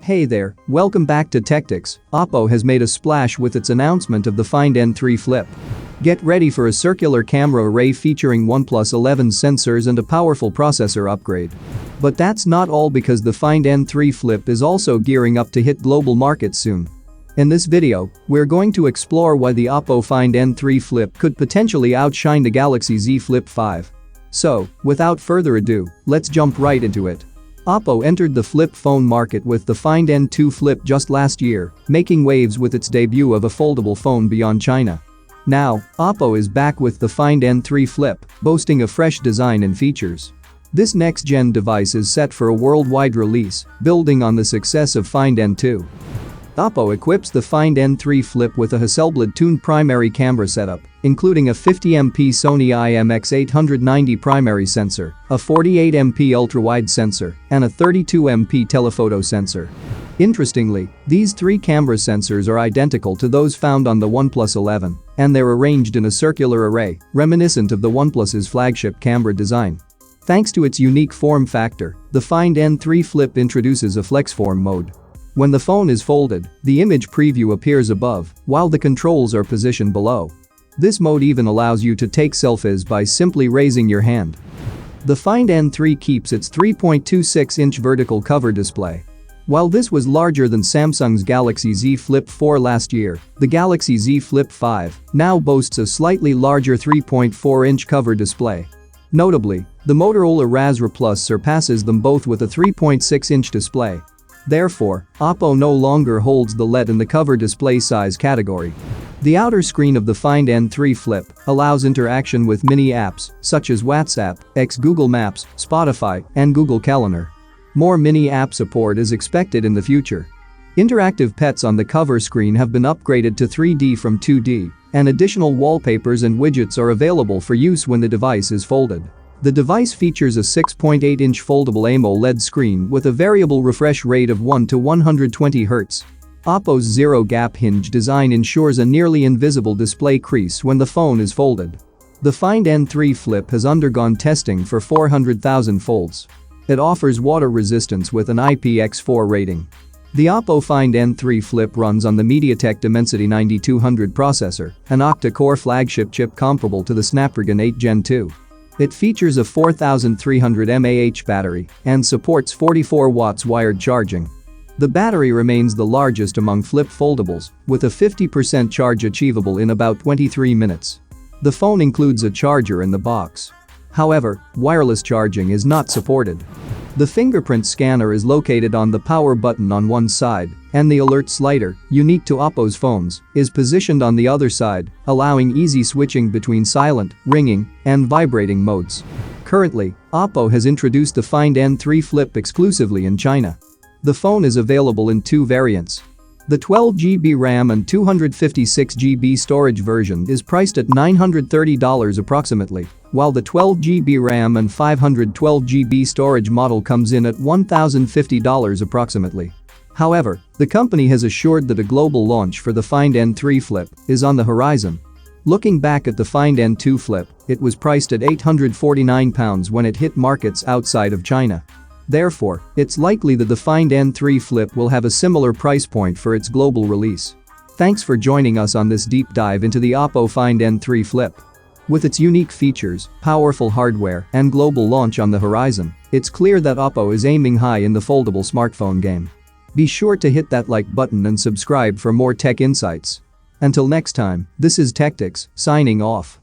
Hey there, welcome back to Techtics. OPPO has made a splash with its announcement of the Find N3 Flip. Get ready for a circular camera array featuring OnePlus 11 sensors and a powerful processor upgrade. But that's not all, because the Find N3 Flip is also gearing up to hit global markets soon. In this video, we're going to explore why the OPPO Find N3 Flip could potentially outshine the Galaxy Z Flip 5. So, without further ado, let's jump right into it. OPPO entered the flip phone market with the Find N2 Flip just last year, making waves with its debut of a foldable phone beyond China. Now, OPPO is back with the Find N3 Flip, boasting a fresh design and features. This next-gen device is set for a worldwide release, building on the success of Find N2. OPPO equips the Find N3 Flip with a Hasselblad-tuned primary camera setup, including a 50MP Sony IMX890 primary sensor, a 48MP ultra-wide sensor, and a 32MP telephoto sensor. Interestingly, these three camera sensors are identical to those found on the OnePlus 11, and they're arranged in a circular array, reminiscent of the OnePlus's flagship camera design. Thanks to its unique form factor, the Find N3 Flip introduces a FlexForm mode. When the phone is folded, the image preview appears above, while the controls are positioned below. This mode even allows you to take selfies by simply raising your hand. The Find N3 keeps its 3.26-inch vertical cover display. While this was larger than Samsung's Galaxy Z Flip 4 last year, the Galaxy Z Flip 5 now boasts a slightly larger 3.4-inch cover display. Notably, the Motorola Razr Plus surpasses them both with a 3.6-inch display. Therefore, OPPO no longer holds the lead in the cover display size category. The outer screen of the Find N3 Flip allows interaction with mini apps such as WhatsApp, Google Maps, Spotify, and Google Calendar. More mini app support is expected in the future. Interactive pets on the cover screen have been upgraded to 3D from 2D, and additional wallpapers and widgets are available for use when the device is folded. The device features a 6.8-inch foldable AMOLED screen with a variable refresh rate of 1 to 120 Hz. OPPO's zero-gap hinge design ensures a nearly invisible display crease when the phone is folded. The Find N3 Flip has undergone testing for 400,000 folds. It offers water resistance with an IPX4 rating. The OPPO Find N3 Flip runs on the MediaTek Dimensity 9200 processor, an octa-core flagship chip comparable to the Snapdragon 8 Gen 2. It features a 4300 mAh battery and supports 44 watts wired charging. The battery remains the largest among flip foldables, with a 50% charge achievable in about 23 minutes. The phone includes a charger in the box. However, wireless charging is not supported. The fingerprint scanner is located on the power button on one side, and the alert slider, unique to OPPO's phones, is positioned on the other side, allowing easy switching between silent, ringing, and vibrating modes. Currently, OPPO has introduced the Find N3 Flip exclusively in China. The phone is available in two variants. The 12GB RAM and 256GB storage version is priced at $930 approximately, while the 12GB RAM and 512GB storage model comes in at $1,050 approximately. However, the company has assured that a global launch for the Find N3 Flip is on the horizon. Looking back at the Find N2 Flip, it was priced at £849 when it hit markets outside of China. Therefore, it's likely that the Find N3 Flip will have a similar price point for its global release. Thanks for joining us on this deep dive into the OPPO Find N3 Flip. With its unique features, powerful hardware, and global launch on the horizon, it's clear that OPPO is aiming high in the foldable smartphone game. Be sure to hit that like button and subscribe for more tech insights. Until next time, this is Techtics, signing off.